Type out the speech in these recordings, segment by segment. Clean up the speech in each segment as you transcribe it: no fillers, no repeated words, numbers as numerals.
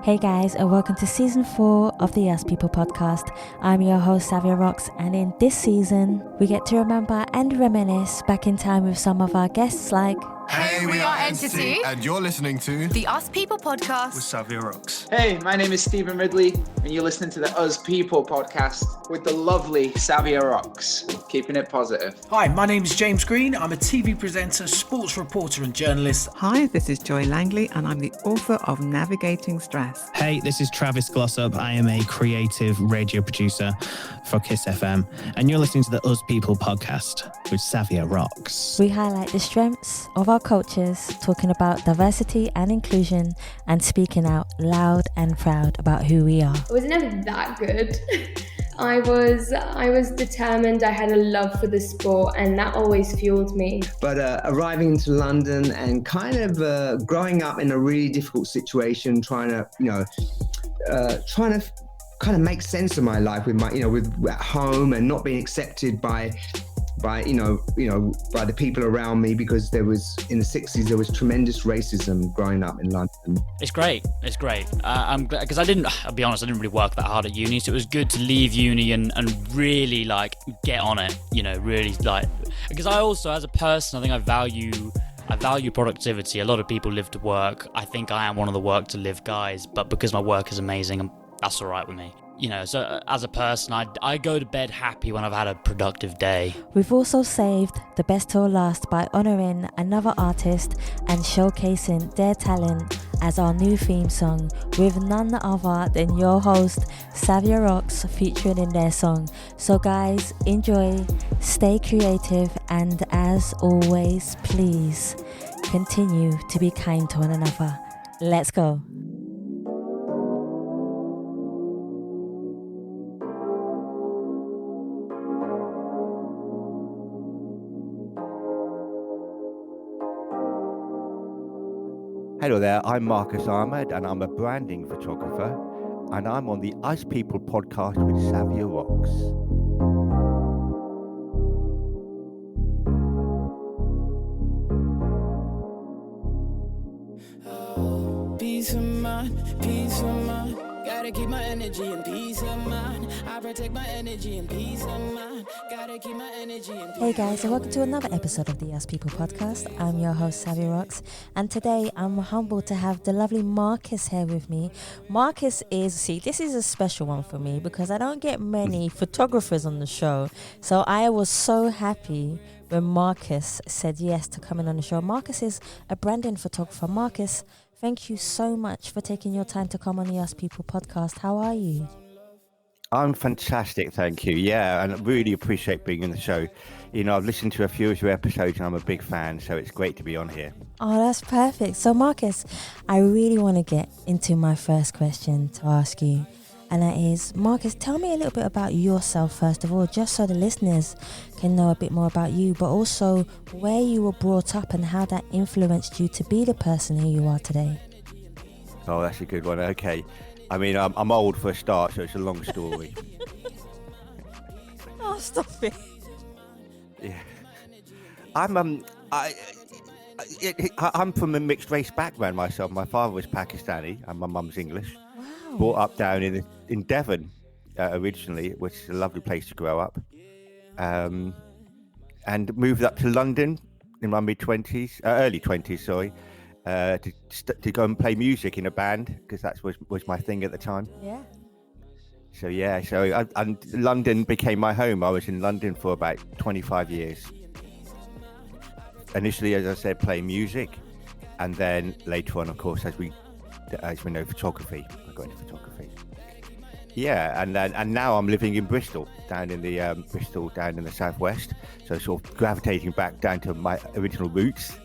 Hey guys, and welcome to season 4 of the Us People podcast. I'm your host, Savia Rocks, and in this season, we get to remember and reminisce back in time with some of our guests like... Hey, we are Entity, and you're listening to the Us People podcast with Savia Rocks. Hey, my name is Stephen Ridley, and you're listening to the Us People podcast with the lovely Savia Rocks, keeping it positive. Hi, my name is James Green. I'm a TV presenter, sports reporter and journalist. Hi, this is Joy Langley, and I'm the author of Navigating Stress. Hey, this is Travis Glossop. I am a creative radio producer for Kiss FM, and you're listening to the Us People podcast with Savia Rocks. We highlight the strengths of our cultures, talking about diversity and inclusion, and speaking out loud and proud about who we are. I was never that good. I was determined. I had a love for the sport, and that always fueled me. But arriving into London and kind of growing up in a really difficult situation, trying to kind of make sense of my life with with at home and not being accepted by the people around me, because there was, in the 60s, there was tremendous racism growing up in London. It's great. I'm glad, because I'll be honest, I didn't really work that hard at uni, so it was good to leave uni and really get on it, really because I also, as a person, I think I value productivity. A lot of people live to work. I think I am one of the work to live guys, but because my work is amazing, that's all right with me. So as a person, I go to bed happy when I've had a productive day. We've also saved the best till last by honouring another artist and showcasing their talent as our new theme song, with none other than your host, Savia Rocks, featuring in their song. So guys, enjoy, stay creative, and as always, please continue to be kind to one another. Let's go. Hello there, I'm Marcus Ahmad, and I'm a branding photographer, and I'm on the Us People podcast with Savia Rocks. Peace of mind, gotta keep my energy and peace of mind. I protect my energy and peace of mind, gotta keep my energy and peace of mind. Hey guys, and welcome to another episode of the Us People podcast. I'm your host, Savia Rocks, and today I'm humbled to have the lovely Marcus here with me. Marcus this is a special one for me because I don't get many photographers on the show, so I was so happy when Marcus said yes to coming on the show. Marcus is a branding photographer. Marcus, thank you so much for taking your time to come on the Us People podcast. How are you? I'm fantastic, thank you. Yeah, and I really appreciate being on the show. I've listened to a few of your episodes and I'm a big fan, so it's great to be on here. Oh, that's perfect. So Marcus, I really want to get into my first question to ask you. And that is, Marcus, tell me a little bit about yourself, first of all, just so the listeners can know a bit more about you, but also where you were brought up and how that influenced you to be the person who you are today. Oh, that's a good one. Okay. I mean, I'm old for a start, so it's a long story. Oh, stop it. Yeah. I'm from a mixed race background myself. My father was Pakistani and my mum's English. Wow. Brought up down in Devon originally, which is a lovely place to grow up. And moved up to London in my early 20s, sorry, to go and play music in a band, because that was my thing at the time. Yeah. So London became my home. I was in London for about 25 years. Initially, as I said, playing music, and then later on, of course, as we know, photography. I got into photography. Yeah, and now I'm living in Bristol, down in the southwest. So sort of gravitating back down to my original roots.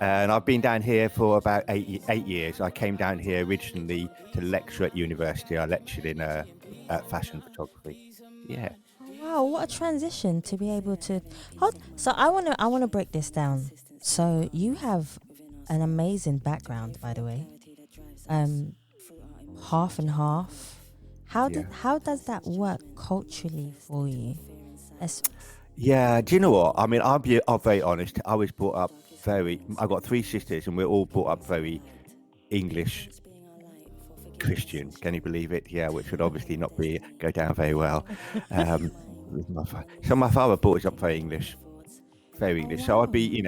And I've been down here for about 8 years. I came down here originally to lecture at university. I lectured in fashion photography. Yeah. Wow, what a transition to be able to So I want to break this down. So you have an amazing background, by the way. Half and half. How does that work culturally for you? Yeah, do you know what? I mean, I'll be very honest. I was brought up I've got 3 sisters, and we're all brought up very English Christian. Can you believe it? Yeah, which would obviously not go down very well. So my father brought us up very English. Very English. So I'd be,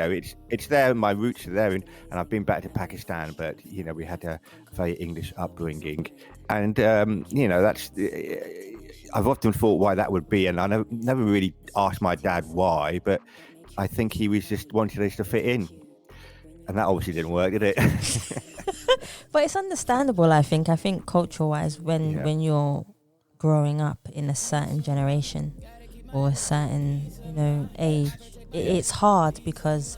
it's there, my roots are there, and I've been back to Pakistan, but, we had a very English upbringing. And, that's, I've often thought why that would be, and I never really asked my dad why, but I think he was just wanted us to fit in. And that obviously didn't work, did it? But it's understandable, I think. I think culture-wise, when you're growing up in a certain generation or a certain, age, it's hard because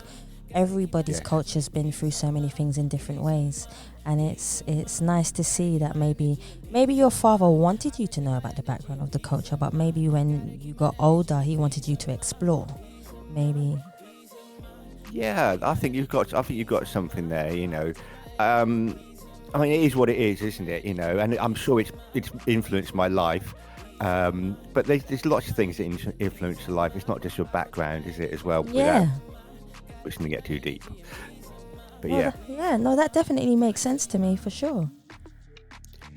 everybody's culture's been through so many things in different ways, and it's nice to see that maybe your father wanted you to know about the background of the culture, but maybe when you got older he wanted you to explore. Maybe. Yeah, I think you've got something there. I mean, it is what it is, isn't it? And I'm sure it's influenced my life. But there's lots of things that influence your life. It's not just your background, is it, as well? Yeah. Without wishing to get too deep. But that definitely makes sense to me, for sure.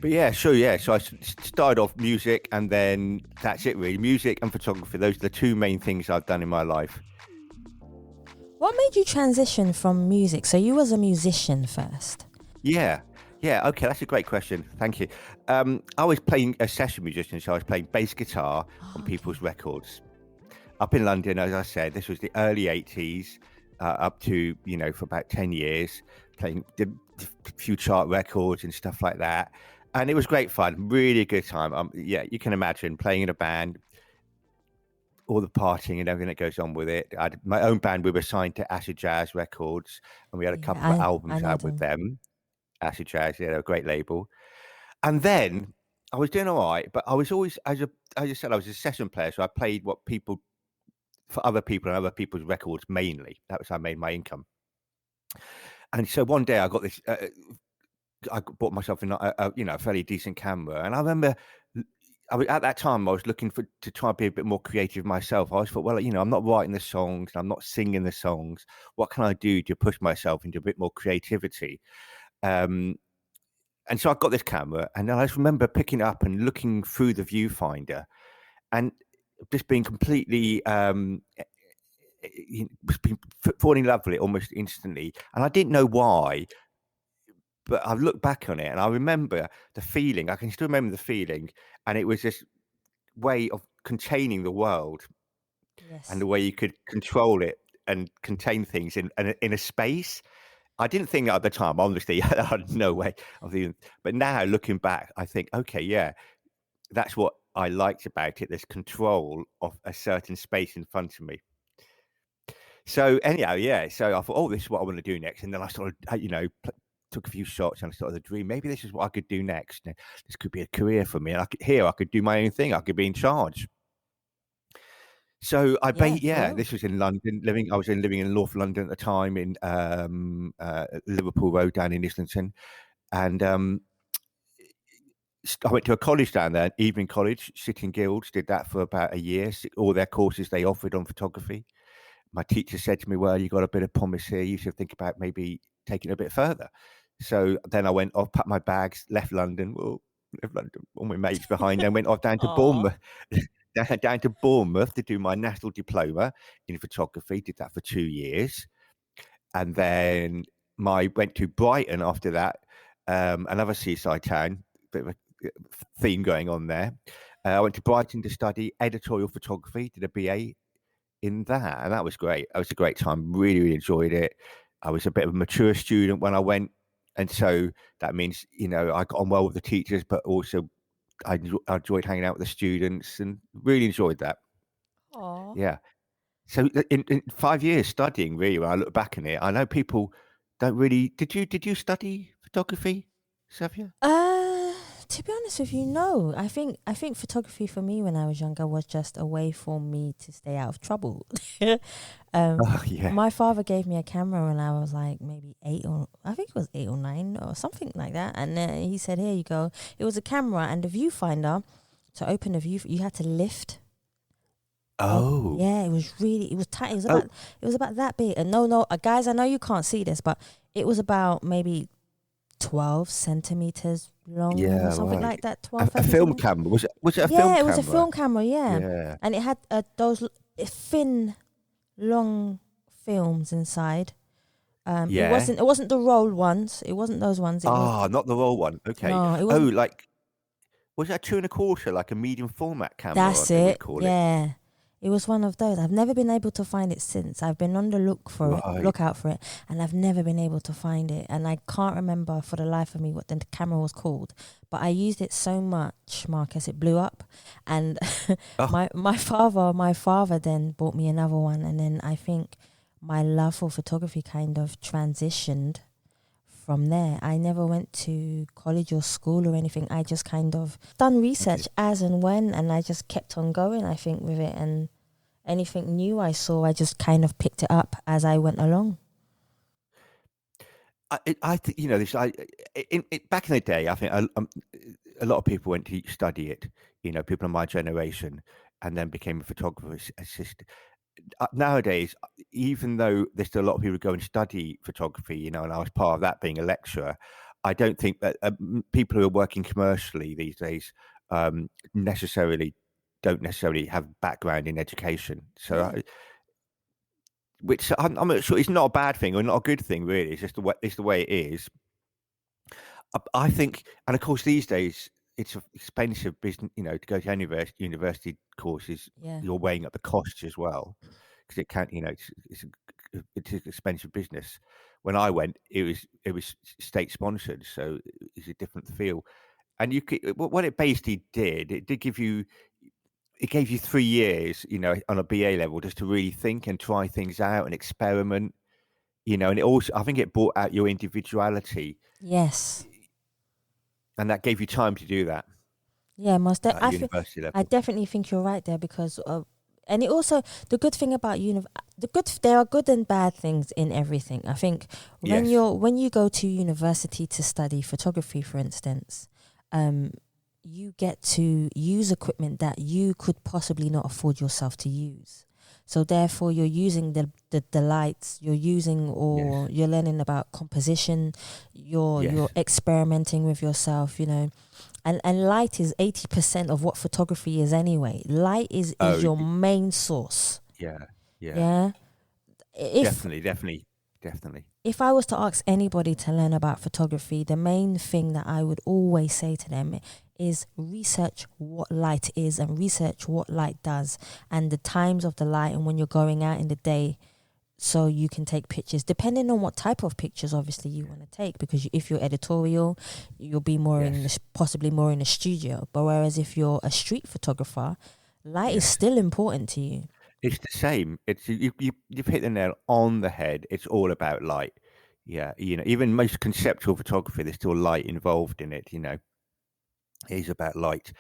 But yeah, sure, yeah. So I started off music, and then that's it, really. Music and photography. Those are the two main things I've done in my life. What made you transition from music? So you was a musician first. Yeah, okay, that's a great question. Thank you. I was playing a session musician, so I was playing bass guitar on people's records. Up in London, as I said, this was the early 80s, up to, for about 10 years, playing a few chart records and stuff like that. And it was great fun, really good time. You can imagine playing in a band, all the partying and everything that goes on with it. I had my own band. We were signed to Acid Jazz Records, and we had a couple of albums out with them. Acid Jazz, they're a great label. And then I was doing all right, but I was always, as I said, I was a session player, so I played for other people and other people's records mainly. That was how I made my income. And so one day I got this. I bought myself a fairly decent camera, and I remember. At that time, I was looking to try and be a bit more creative myself. I always thought, well, I'm not writing the songs, I'm not singing the songs. What can I do to push myself into a bit more creativity? And so I got this camera, and I just remember picking it up and looking through the viewfinder, and just being completely falling in love with it almost instantly. And I didn't know why. But I've looked back on it and I remember the feeling. I can still remember the feeling. And it was this way of containing the world, and the way you could control it and contain things in a space. I didn't think at the time, honestly, I had no way of even. But now looking back, I think, okay, yeah, that's what I liked about it. This control of a certain space in front of me. So anyhow, yeah. So I thought, oh, this is what I want to do next. And then I started, took a few shots, and I started to dream. Maybe this is what I could do next. This could be a career for me. And I could do my own thing. I could be in charge. So this was in London. I was living in North London at the time, in Liverpool Road down in Islington, and I went to a college down there, evening college, Sitting Guilds. Did that for about a year. All their courses they offered on photography. My teacher said to me, "Well, you got a bit of promise here. You should think about maybe taking it a bit further." So then I went off, packed my bags, left London, all my mates behind, and went off down to Bournemouth, down to Bournemouth to do my national diploma in photography. Did that for 2 years, and then went to Brighton after that, another seaside town, bit of a theme going on there. I went to Brighton to study editorial photography, did a BA in that, and that was great. It was a great time. Really, really enjoyed it. I was a bit of a mature student when I went. And so that means, I got on well with the teachers, but also I enjoyed hanging out with the students and really enjoyed that. Aww. Yeah. So in 5 years studying, really, when I look back on it, I know people don't really. Did you study photography, Savia? To be honest with you, no. I think photography for me when I was younger was just a way for me to stay out of trouble. My father gave me a camera when I was like maybe 8 or 9 or something like that, and he said, "Here you go." It was a camera and a viewfinder. To open a view, you had to lift. Oh. Yeah, it was tight. It was about that big. And no, guys, I know you can't see this, but it was about maybe 12 centimeters long Yeah, or something right. like that. 12, A 13 film centimeters. camera? Was it a film Yeah, camera? it was a film camera, yeah. Yeah. And it had those thin, long films inside. Yeah. It wasn't the roll ones. It wasn't those ones. It was Not the roll one. Okay. no, it Oh, wasn't. like, was that 2.25, like a medium format camera? That's they would it. call Yeah. It was one of those. I've never been able to find it since. I've been on the lookout for it, and I've never been able to find it. And I can't remember for the life of me what the camera was called. But I used it so much, Marcus, it blew up. And my father then bought me another one, and then I think my love for photography kind of transitioned from there. I never went to college or school or anything. I just kind of done research as and when, and I just kept on going, I think, with it. And anything new I saw, I just kind of picked it up as I went along. I think, this. Back in the day, I think a lot of people went to study it. People of my generation, and then became a photographer's assistant. Nowadays, even though there's still a lot of people who go and study photography, and I was part of that, being a lecturer, I don't think that people who are working commercially these days don't necessarily have background in education. So, which I'm not sure it's not a bad thing or not a good thing, really. It's just the way it is. I think, and of course, these days it's an expensive business. To go to university courses, you're weighing up the costs as well, because it can't. It's an expensive business. When I went, it was state sponsored, so it's a different feel. And what it basically did, it gave you 3 years, on a BA level, just to really think and try things out and experiment, and it also, I think it brought out your individuality. Yes. And that gave you time to do that. Yeah, university level. I definitely think you're right there, because and it also, the good thing about there are good and bad things in everything. I think when you go to university to study photography, for instance, you get to use equipment that you could possibly not afford yourself to use. So therefore, you're using the lights, you're using, or you're learning about composition, you're experimenting with yourself, and light is 80% of what photography is anyway. Light is your main source. Yeah. Definitely. If I was to ask anybody to learn about photography, the main thing that I would always say to them is research what light is and research what light does and the times of the light and when you're going out in the day, so you can take pictures depending on what type of pictures obviously you want to take, because if you're editorial, you'll be more possibly more in a studio. But whereas if you're a street photographer, light is still important to you. It's the same. It's you've hit the nail on the head. It's all about light. Yeah, even most conceptual photography, there's still light involved in it. It is about light.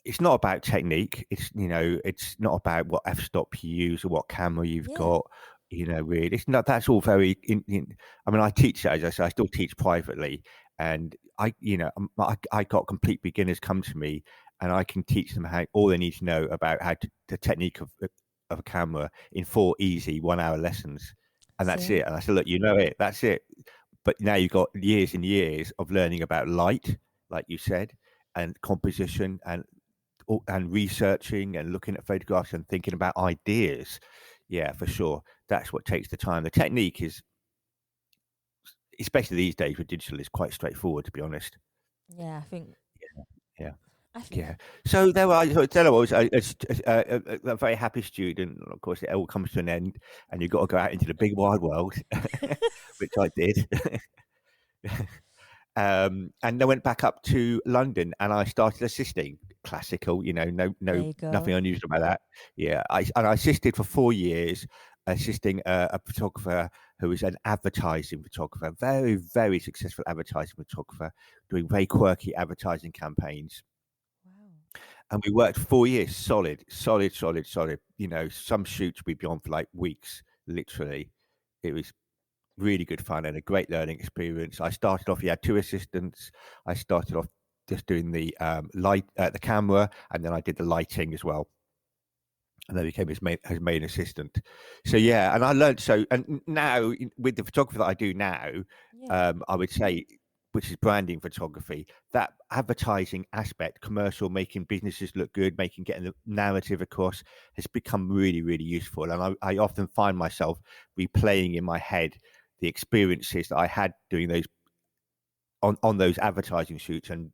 It's not about technique. It's it's not about what f-stop you use or what camera you've got. Really, it's not. That's all very. I mean, I teach, as I say, I still teach privately, and I got complete beginners come to me, and I can teach them all they need to know about the technique of a camera in 4 easy 1 hour lessons, and that's it. And I said, look, it, that's it. But now you've got years and years of learning about light, like you said, and composition, and researching and looking at photographs and thinking about ideas. Yeah, for sure. That's what takes the time. The technique is, especially these days with digital, is quite straightforward, to be honest. Yeah, I think. Yeah. So there I was a very happy student. Of course, it all comes to an end, and you've got to go out into the big wide world, which I did. And I went back up to London, and I started assisting. Classical, nothing unusual about that. Yeah, I assisted for 4 years, assisting a photographer who was an advertising photographer, very, very successful advertising photographer, doing very quirky advertising campaigns. And we worked 4 years, solid. Some shoots we'd be on for like weeks, literally. It was really good fun and a great learning experience. I started off, he had 2 assistants. I started off just doing the light, the camera, and then I did the lighting as well. And then became his main assistant. So yeah, and I learned. And now with the photography that I do now, I would say which is branding photography, that advertising aspect, commercial, making businesses look good, getting the narrative across, has become really, really useful. And I often find myself replaying in my head the experiences that I had doing those on those advertising shoots and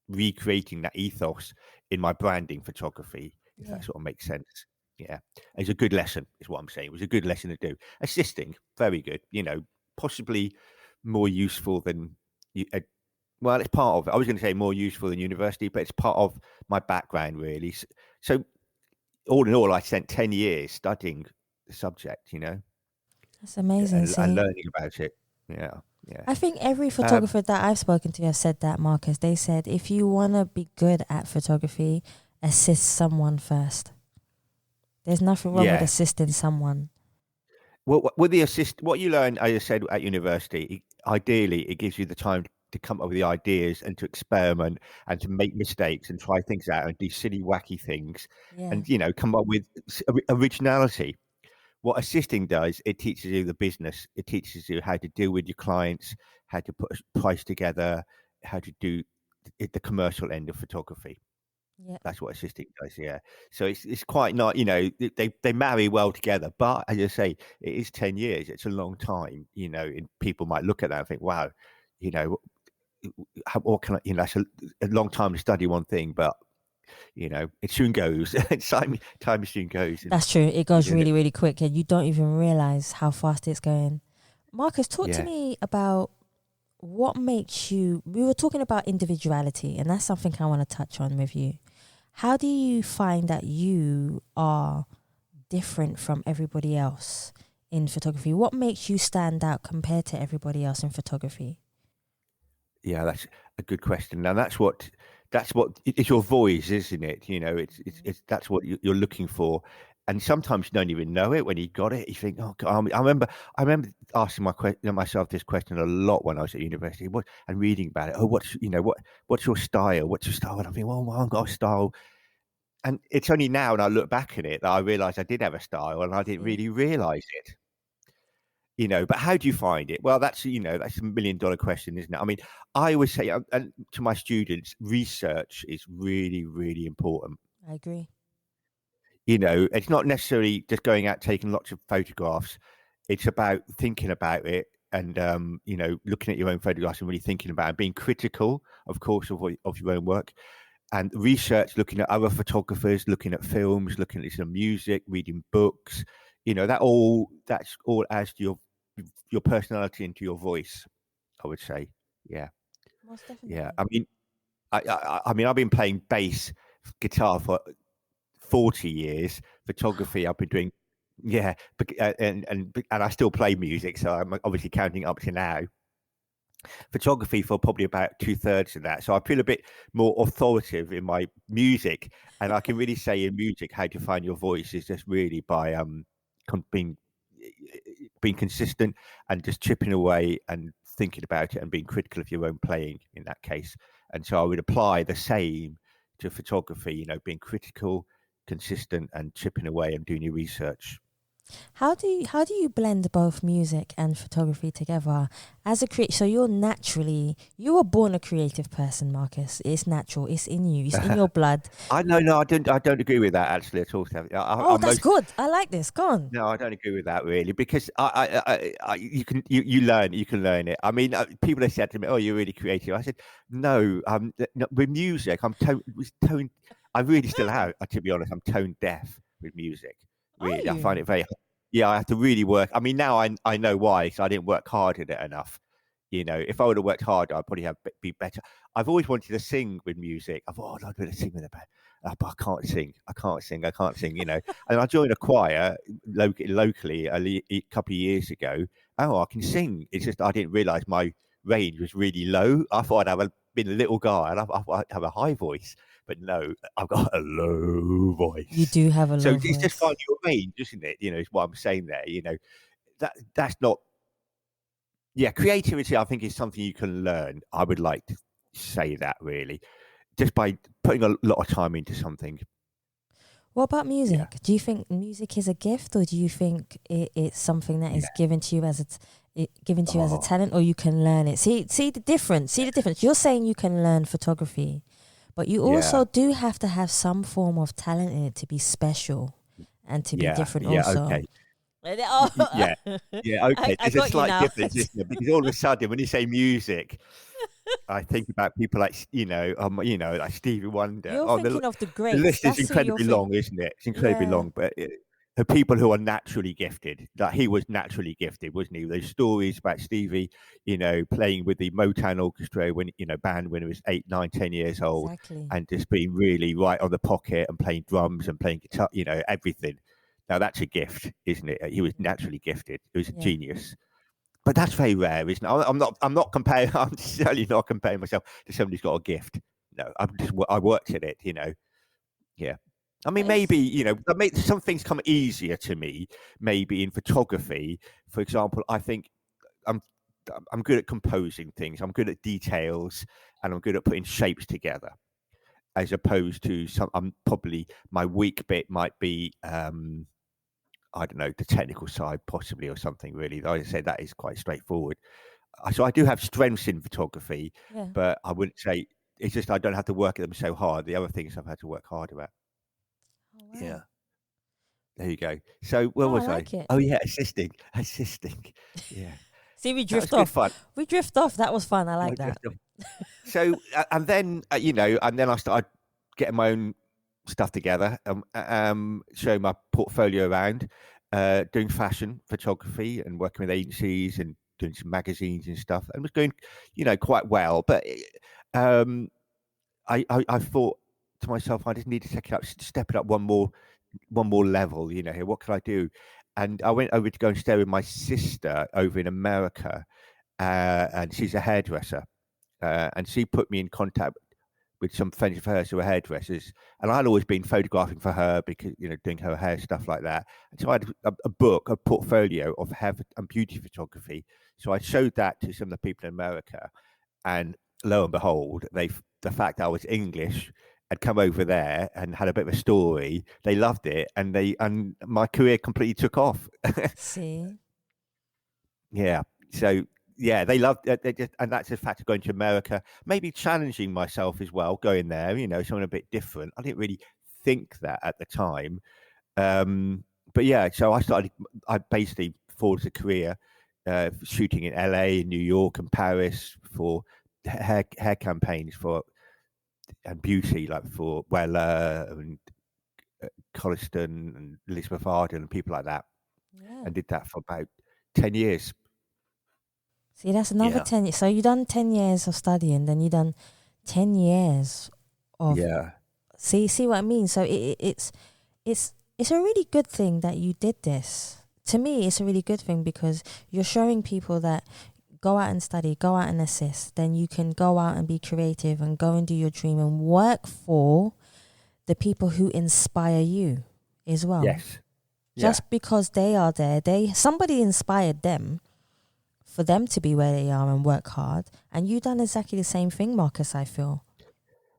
recreating that ethos in my branding photography, if that sort of makes sense. Yeah, it's a good lesson, is what I'm saying. It was a good lesson to do. Assisting, very good. Possibly more useful than well, it's part of it. I was going to say more useful than university, but it's part of my background, really. So all in all, I spent 10 years studying the subject, That's amazing. and learning about it. Yeah. I think every photographer that I've spoken to has said that, Marcus. They said if you want to be good at photography, assist someone first. There's nothing wrong with assisting someone. Well, with the what you learn, as I said, at university, ideally, it gives you the time to come up with the ideas and to experiment and to make mistakes and try things out and do silly, wacky things and, come up with originality. What assisting does, it teaches you the business. It teaches you how to deal with your clients, how to put a price together, how to do the commercial end of photography. Yeah, that's what assisting does. Yeah, so it's quite not. They marry well together. But as I say, it is 10 years. It's a long time. And people might look at that and think, wow, what can I? That's a long time to study one thing, but. It soon goes. Time soon goes. That's true. It goes really, really quick, and you don't even realize how fast it's going. Marcus, talk to me about what makes you. We were talking about individuality, and that's something I want to touch on with you. How do you find that you are different from everybody else in photography? What makes you stand out compared to everybody else in photography? Yeah, that's a good question. Now, that's what it's your voice, isn't it? It's that's what you're looking for, and sometimes you don't even know it when you got it. You think, oh God, I remember asking myself this question a lot when I was at university, and reading about it. Oh, what's your style? What's your style? And I think, well, I've got a style, and it's only now, when I look back at it, that I realised I did have a style, and I didn't really realise it. But how do you find it? Well, that's a $1 million question, isn't it? I mean, I always say to my students, research is really, really important. I agree. It's not necessarily just going out taking lots of photographs. It's about thinking about it and looking at your own photographs and really thinking about it, and being critical, of course, of your own work. And research, looking at other photographers, looking at films, looking at some music, reading books. That's all adds to your personality and to your voice, I would say. Yeah. Most definitely. Yeah. I mean, I've been playing bass guitar for 40 years. Photography, I've been doing, and I still play music, so I'm obviously counting up to now. Photography for probably about 2/3 of that. So I feel a bit more authoritative in my music, and I can really say in music how to find your voice is just really by being consistent and just chipping away and thinking about it and being critical of your own playing in that case. And so I would apply the same to photography, being critical, consistent, and chipping away and doing your research. How do you blend both music and photography together as a creator? So you were born a creative person, Marcus. It's natural. It's in you. It's in your blood. I don't agree with that actually at all. That's good. I like this. Go on. No, I don't agree with that really, because you can learn it. I mean, people have said to me, "Oh, you're really creative." I said, "No, with music, I'm tone. I really still am. To be honest, I'm tone deaf with music. Really, I find it very. Yeah, I have to really work. I mean, now I know why. So I didn't work hard at it enough. If I would have worked harder, I'd probably be better. I've always wanted to sing with music. I thought, I'd really sing with a band, but I can't sing. I can't sing. And I joined a choir locally a couple of years ago. Oh, I can sing. It's just I didn't realise my range was really low. I thought I'd been a little guy and I thought I'd have a high voice. But no, I've got a low voice. You do have a low voice. So it's just finding your range, isn't it? Is what I'm saying there. That's not. Yeah, creativity, I think, is something you can learn. I would like to say that really, just by putting a lot of time into something. What about music? Yeah. Do you think music is a gift, or do you think it's something that is given to you as given to you as a talent, or you can learn it? See the difference. See the difference. You're saying you can learn photography, but you also do have to have some form of talent in it to be special and to be different. Also, okay. Oh. Yeah, okay. I There's got a slight you now. difference, isn't it? Because all of a sudden, when you say music, I think about people like like Stevie Wonder. You're thinking of the greats. The list is That's who you're incredibly long, isn't it? It's incredibly long, but the people who are naturally gifted, like he was naturally gifted, wasn't he? Those stories about Stevie, playing with the Motown Orchestra band when he was 8, 9, 10 years old, and just being really right on the pocket and playing drums and playing guitar, everything. Now that's a gift, isn't it? He was naturally gifted. He was a genius. But that's very rare, isn't it? I'm not comparing. I'm certainly not comparing myself to somebody who's got a gift. No, I worked at it. Yeah. I mean, maybe some things come easier to me. Maybe in photography, for example, I think I'm good at composing things. I'm good at details, and I'm good at putting shapes together. As opposed to probably my weak bit might be. I don't know, the technical side possibly, or something really. Like I said, that is quite straightforward. So I do have strengths in photography, but I wouldn't say it's just I don't have to work at them so hard. The other things I've had to work harder at. Oh, wow. Yeah. There you go. So where was I? It. Oh yeah, assisting. Yeah. See, we drift off. Fun. We drift off. That was fun. I like that. So and then I started getting my own stuff together, showing my portfolio around, doing fashion photography and working with agencies and doing some magazines and stuff, and was going, quite well. But I thought to myself, I just need to step it up one more level. What can I do? And I went over to go and stay with my sister over in America, and she's a hairdresser, and she put me in contact with some friends of hers who were hairdressers, and I'd always been photographing for her because doing her hair, stuff like that. And so I had a portfolio of hair and beauty photography. So I showed that to some of the people in America, and lo and behold, the fact that I was English had come over there and had a bit of a story. They loved it, and my career completely took off. See, yeah. So. Yeah, they loved it, and that's the fact of going to America, maybe challenging myself as well, going there, something a bit different. I didn't really think that at the time. But yeah, so I basically forged a career shooting in LA, New York and Paris for hair campaigns and beauty, like for Weller and Colliston and Elizabeth Arden and people like that. Yeah. And did that for about 10 years. See, that's another 10 years. So you done 10 years of studying, then you done 10 years of... Yeah. See what I mean? So it's a really good thing that you did this. To me, it's a really good thing because you're showing people that go out and study, go out and assist, then you can go out and be creative and go and do your dream and work for the people who inspire you as well. Yes. Just because they are there, somebody inspired them for them to be where they are and work hard. And you done exactly the same thing, Marcus, I feel.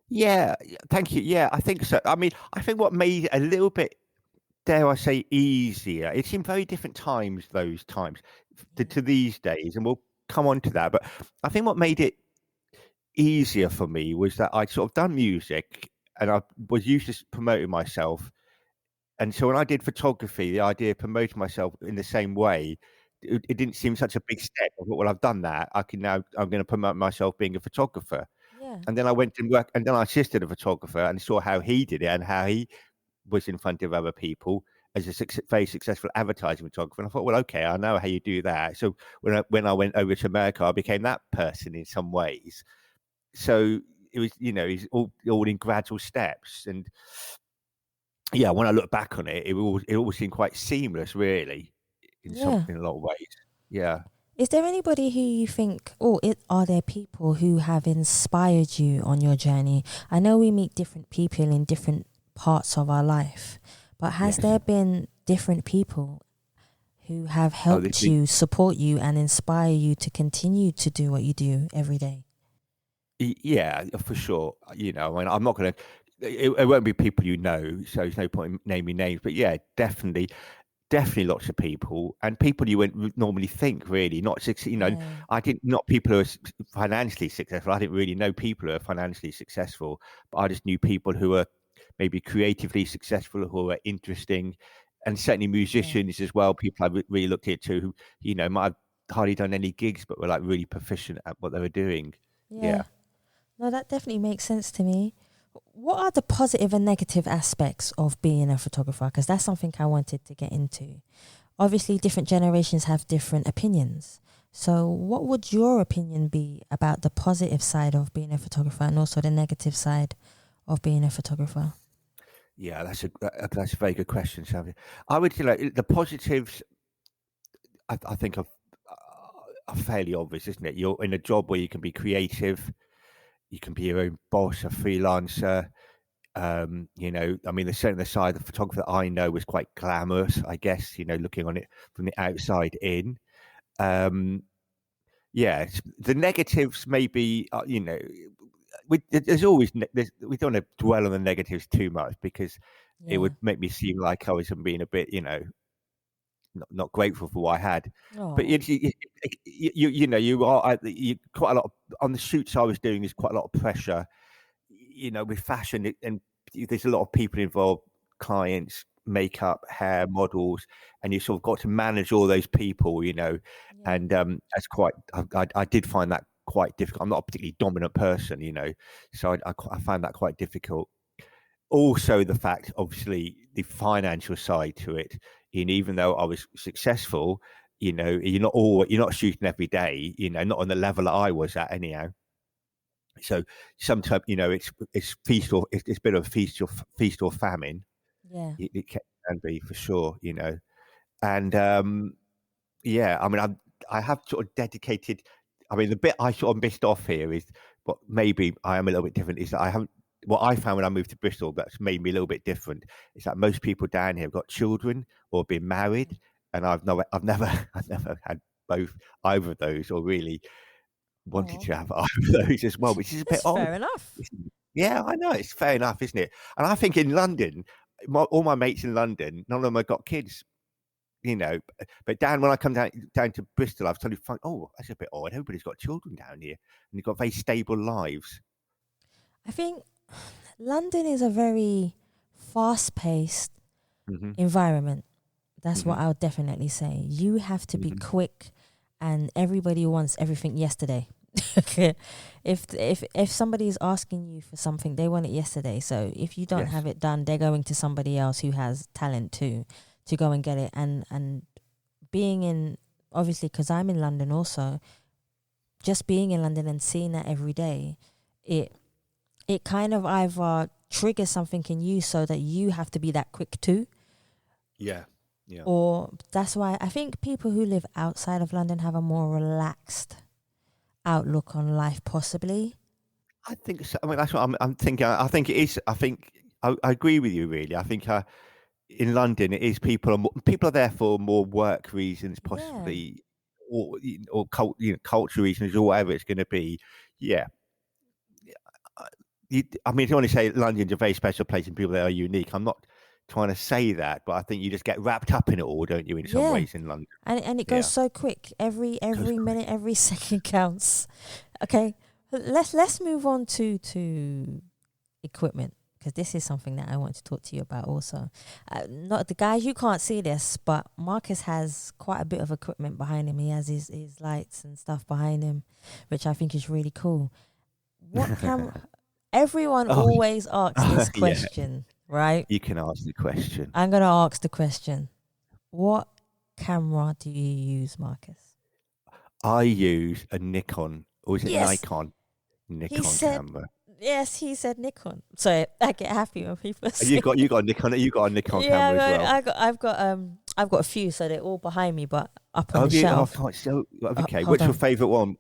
Yeah, thank you. Yeah, I think so. I mean, I think what made it a little bit, dare I say, easier, it's in very different times, those times, to these days, and we'll come on to that. But I think what made it easier for me was that I'd sort of done music and I was used to promoting myself. And so when I did photography, the idea of promoting myself in the same way, it didn't seem such a big step. I thought, well, I've done that. I'm going to promote myself being a photographer. Yeah. And then I went and worked, and then I assisted a photographer and saw how he did it and how he was in front of other people as a very successful advertising photographer. And I thought, well, okay, I know how you do that. So when I went over to America, I became that person in some ways. So it was, it's all in gradual steps. And yeah, when I look back on it, it all seemed quite seamless, really. In a lot of ways. Yeah. Is there anybody who you think, are there people who have inspired you on your journey? I know we meet different people in different parts of our life, but has there been different people who have helped you, support you, and inspire you to continue to do what you do every day? Yeah, for sure. I'm not going to, it won't be people so there's no point in naming names, but yeah, definitely. definitely lots of people, and people you wouldn't normally think, really, not not people who are financially successful. I didn't really know people who are financially successful, but I just knew people who are maybe creatively successful, who are interesting, and certainly musicians as well. People I really looked at who, might have hardly done any gigs, but were like really proficient at what they were doing. Yeah. No, that definitely makes sense to me. What are the positive and negative aspects of being a photographer? Because that's something I wanted to get into. Obviously, different generations have different opinions. So what would your opinion be about the positive side of being a photographer and also the negative side of being a photographer? Yeah, that's a very good question, Xavier. I would say the positives, I think are fairly obvious, isn't it? You're in a job where you can be creative, you can be your own boss, a freelancer. Certainly the side of the photographer that I know was quite glamorous, I guess, looking on it from the outside in. The negatives maybe, there's always, we don't want to dwell on the negatives too much, because it would make me seem like I was being a bit, not grateful for what I had. But you are quite a lot on the shoots I was doing. There's quite a lot of pressure, with fashion, and there's a lot of people involved, clients, makeup, hair, models, and you sort of got to manage all those people, and that's quite. I did find that quite difficult. I'm not a particularly dominant person, so I found that quite difficult. Also, the fact, obviously, the financial side to it. Even though I was successful, you're not shooting every day, not on the level that I was at anyhow. So sometimes, it's it's a bit of feast or famine. Yeah, it can be for sure, and I have sort of dedicated. The bit I sort of missed off here is, but maybe I am a little bit different, is that I haven't. What I found when I moved to Bristol that's made me a little bit different is that most people down here have got children or been married, and I've never had either of those, or really wanted to have either of those as well, which is a bit odd. Fair enough. Yeah, I know, it's fair enough, isn't it? And I think in London, all my mates in London, none of them have got kids. But when I come down to Bristol, I've totally found, that's a bit odd. Everybody's got children down here, and they've got very stable lives. I think London is a very fast-paced environment. That's what I would definitely say. You have to be quick, and everybody wants everything yesterday. If somebody is asking you for something, they want it yesterday. So if you don't have it done, they're going to somebody else who has talent to go and get it. And being in, obviously, because I'm in London also, just being in London and seeing that every day, it kind of either triggers something in you so that you have to be that quick too. Yeah. Or that's why I think people who live outside of London have a more relaxed outlook on life, possibly. I think so. That's what I'm thinking. I think it is. I think I agree with you, really. I think in London, it is people are there for more work reasons, possibly, or culture reasons, or whatever it's going to be. Yeah. If you want to say London's a very special place and people there are unique, I'm not trying to say that, but I think you just get wrapped up in it all, don't you, in some ways in London. And it goes so quick. Every minute, every second counts. Okay, let's move on to equipment, because this is something that I want to talk to you about also. Not the guys, you can't see this, but Marcus has quite a bit of equipment behind him. He has his lights and stuff behind him, which I think is really cool. What camera? Everyone always asks this question, right? You can ask the question. I'm going to ask the question. What camera do you use, Marcus? I use a Nikon, or is it Nikon? Nikon camera. Yes, he said Nikon. So I get happy when people say. You got a Nikon. You got a Nikon camera as well. I've got a few, so they're all behind me, but up on the shelf. Okay, what's your favourite one?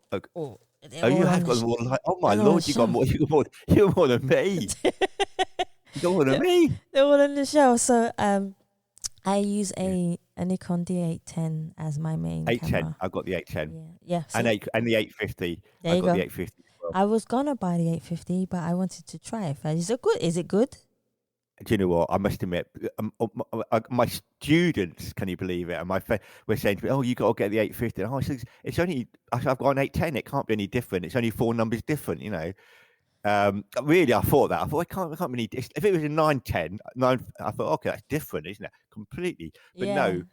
You have got more. Oh my lord, you got more. You're more than me. You're more than me. They're all on the shelf. So I use a Nikon D810 as my main 810. camera. I've got the 810. Yeah. And the 850. There you got the 850 as well. I was gonna buy the 850, but I wanted to try it first. Is it good? do you know what? I must admit, my students, can you believe it? And my friend were saying to me, "Oh, you got to get the 850." And I said, "It's only I've got an 810. It can't be any different. It's only 4 numbers different, you know." Really, I thought that. I thought it can't be any. If it was a 910, I thought, okay, that's different, isn't it? Completely. But no,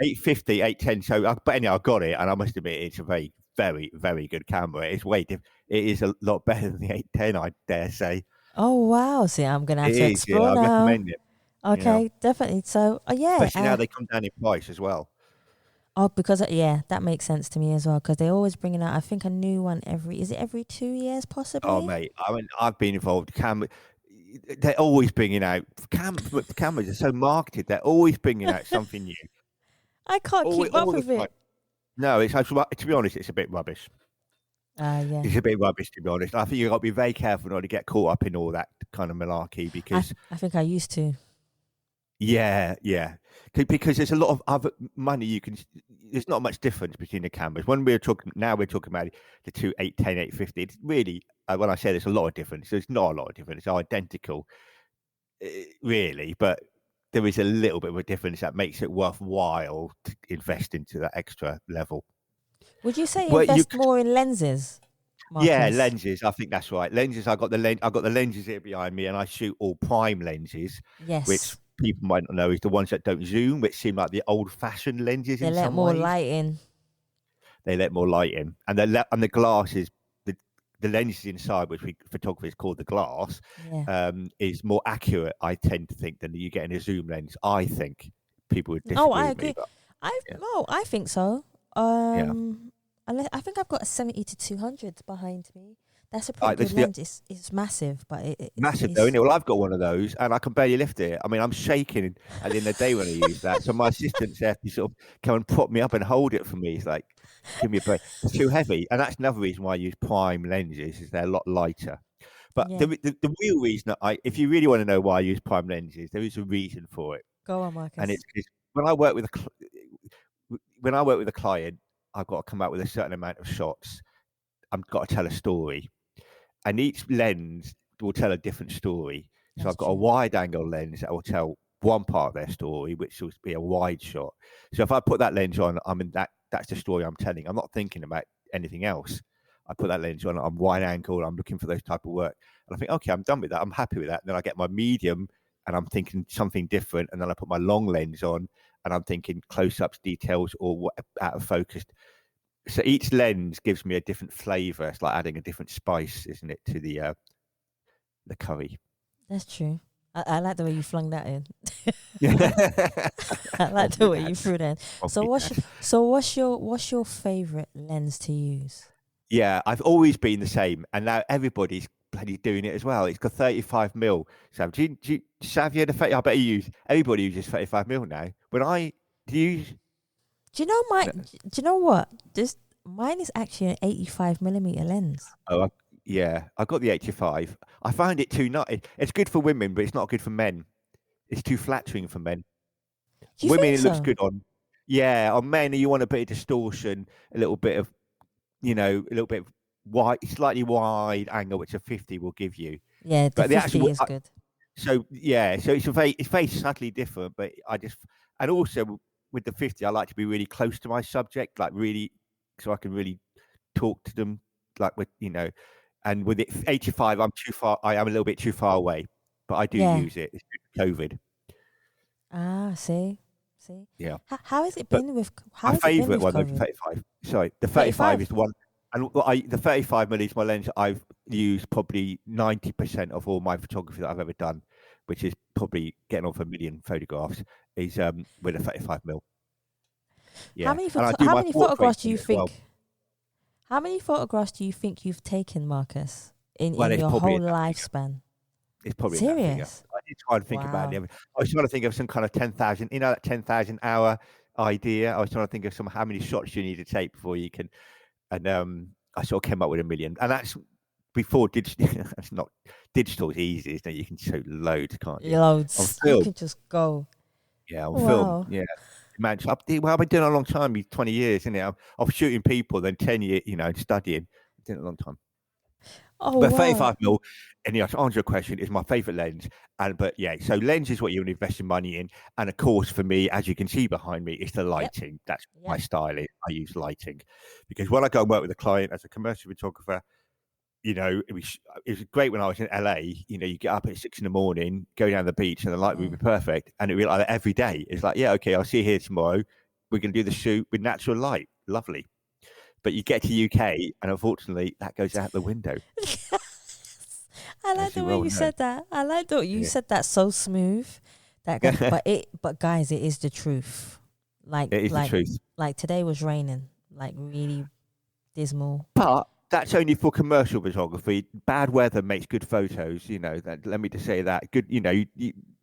850, 810. So, but anyhow, I got it, and I must admit, it's a very, very, very good camera. It's it is a lot better than the 810, I dare say. Oh wow! See, I'm gonna have to explore now. I recommend it. Okay, definitely. So, especially now they come down in price as well. Oh, because that makes sense to me as well. Because they're always bringing out, I think, a new one every 2 years, possibly. Oh mate, I mean, I've been involved. They're always bringing out cameras are so marketed. They're always bringing out something new. I can't keep up with it. No, to be honest, it's a bit rubbish. Yeah. It's a bit rubbish, to be honest. I think you've got to be very careful not to get caught up in all that kind of malarkey because I think I used to. Yeah. Because there's a lot of other money there's not much difference between the cameras. We're talking about the two 810, 850. It's really, when I say there's a lot of difference, there's not a lot of difference. It's identical, really, but there is a little bit of a difference that makes it worthwhile to invest into that extra level. Would you say invest more in lenses? Marcus? Yeah, lenses. I think that's right. Lenses. I got the lenses here behind me, and I shoot all prime lenses. Yes. Which people might not know is the ones that don't zoom, which seem like the old-fashioned lenses. They let more light in. They let more light in, and the glasses, the lenses inside, which we photographers call the glass, is more accurate. I tend to think than you get in a zoom lens. I think people would disagree. Oh, I agree. With me, I think so. I think I've got a 70 to 200 behind me. That's a pretty good lens. It's massive, but it's massive though, isn't it? Well, I've got one of those, and I can barely lift it. I mean, I'm shaking at the end of the day when I use that. So my assistants have to sort of come and prop me up and hold it for me. It's like, give me a break. It's too heavy, and that's another reason why I use prime lenses is they're a lot lighter. But the real reason if you really want to know why I use prime lenses, there is a reason for it. Go on, Marcus. And it's when I work with a client, I've got to come out with a certain amount of shots. I've got to tell a story, and each lens will tell a different story. So I've got a wide angle lens that will tell one part of their story, which will be a wide shot. So if I put that lens on, that's the story I'm telling. I'm not thinking about anything else. I put that lens on, I'm wide angle, I'm looking for those type of work. And I think, okay, I'm done with that. I'm happy with that. And then I get my medium and I'm thinking something different. And then I put my long lens on and I'm thinking close-ups, details, or out of focus. So each lens gives me a different flavor. It's like adding a different spice, isn't it, to the curry. That's true. I like the way you flung that in. Yeah. I like the way you threw that in. So what's your favorite lens to use? Yeah, I've always been the same, and now everybody's bloody doing it as well. It's got 35 mil. So do you Xavier, I bet everybody uses 35 mil now. Do you know what? Mine is actually an 85mm lens. Oh, I got the 85. I find it too it's good for women, but it's not good for men. It's too flattering for men. Women, it looks good on. Yeah, on men, you want a bit of distortion, a little bit of, a little bit wide, slightly wide angle, which a 50 will give you. Yeah, the 50 is good. So it's very subtly different, but and also with the 50, I like to be really close to my subject, like really, so I can really talk to them, like with, and with the 85, I'm too far. I am a little bit too far away, but I do use it. It's COVID. Ah, see. Yeah. How has it been with? My favourite one, the 35. Sorry, the 35 is the one, and the 35mm is my lens. I've used probably 90% of all my photography that I've ever done, which is probably getting on for 1 million photographs. Is with a 35mm. Yeah. How many photographs do you think? How many photographs do you think you've taken, Marcus, in your whole lifespan? It's probably serious. I did try to think about it. I was trying to think of some kind of 10,000, that 10,000 hour idea. I was trying to think of how many shots you need to take before you can, and I sort of came up with 1 million. And that's before digital. That's not digital is easy, isn't it? You can shoot loads, can't you? Loads. You can just go. Yeah, on film. Yeah. Man, I've been doing it a long time, 20 years, isn't it? I'm shooting people, then 10 years, and studying. I've done it a long time. Oh But wow. 35 mil, and to answer your question, is my favourite lens. But yeah, so lens is what you would invest your money in. And of course, for me, as you can see behind me, it's the lighting. That's my style. I use lighting because when I go and work with a client as a commercial photographer, it was great when I was in LA. You get up at 6 a.m, go down the beach, and the light would be perfect. And it would be like that every day. It's like, yeah, okay, I'll see you here tomorrow. We're going to do the shoot with natural light. Lovely. But you get to UK, and unfortunately, that goes out the window. I like the way you said that. I like that you said that so smooth. But guys, it is the truth. Like it is the truth. Like today was raining, like really dismal. But that's only for commercial photography. Bad weather makes good photos. That. Let me just say that. Good.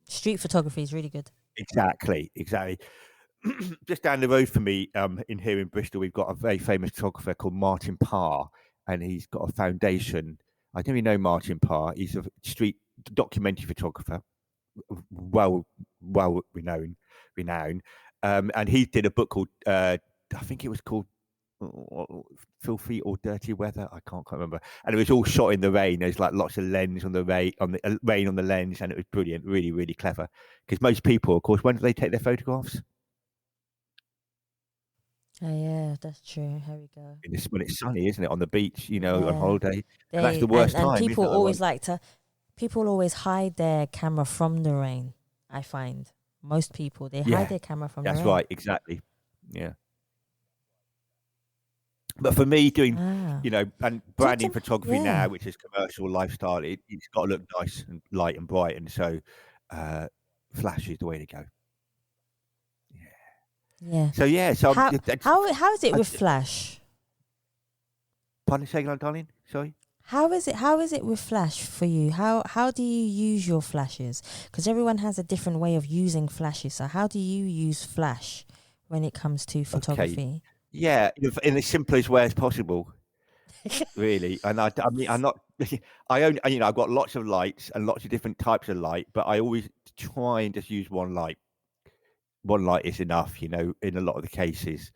Street photography is really good. Exactly. Just down the road from me, here in Bristol, we've got a very famous photographer called Martin Parr, and he's got a foundation. I don't even know Martin Parr. He's a street documentary photographer, well renowned. And he did a book called, I think it was called Filthy or Dirty Weather. I can't quite remember. And it was all shot in the rain. There's like lots of lens on the rain, rain on the lens, and it was brilliant, really, really clever. Because most people, of course, when do they take their photographs? Oh yeah, that's true. Here we go. When it's sunny, isn't it, on the beach? On holiday. That's the worst time. And people always people always hide their camera from the rain. I find most people they hide their camera from the rain. That's right, exactly. Yeah. But for me, doing and branding photography now, which is commercial lifestyle, it's got to look nice and light and bright, and so flash is the way to go. Yeah. So how is it with flash? Pardon, say again, darling. Sorry. How is it with flash for you? How do you use your flashes? Because everyone has a different way of using flashes. So how do you use flash when it comes to photography? Okay. Yeah, in the simplest way as possible. Really, and I mean, I'm not. I only, I've got lots of lights and lots of different types of light, but I always try and just use one light. One light is enough, in a lot of the cases.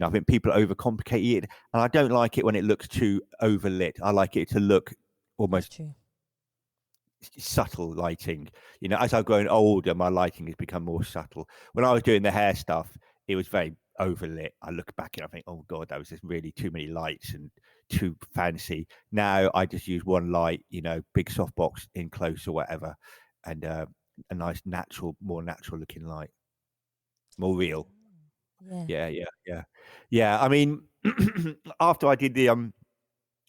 I think people overcomplicate it, and I don't like it when it looks too overlit. I like it to look almost subtle lighting. As I've grown older, my lighting has become more subtle. When I was doing the hair stuff, it was very overlit. I look back and I think, oh God, that was just really too many lights and too fancy. Now I just use one light, big softbox in close or whatever, and a nice more natural looking light. More real. Yeah. I mean, after I did when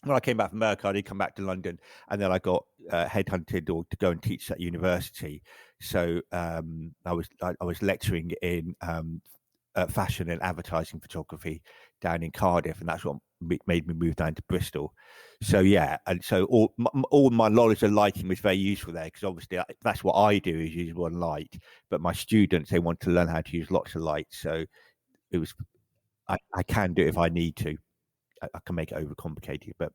I came back from America, I did come back to London, and then I got headhunted to go and teach at university. So I was lecturing in fashion and advertising photography down in Cardiff, and that's what made me move down to Bristol. So yeah, and so all my knowledge of lighting was very useful there, because obviously that's what I do, is use one light. But my students, they want to learn how to use lots of lights, so it was I can do it if I need to. I can make it overcomplicated, but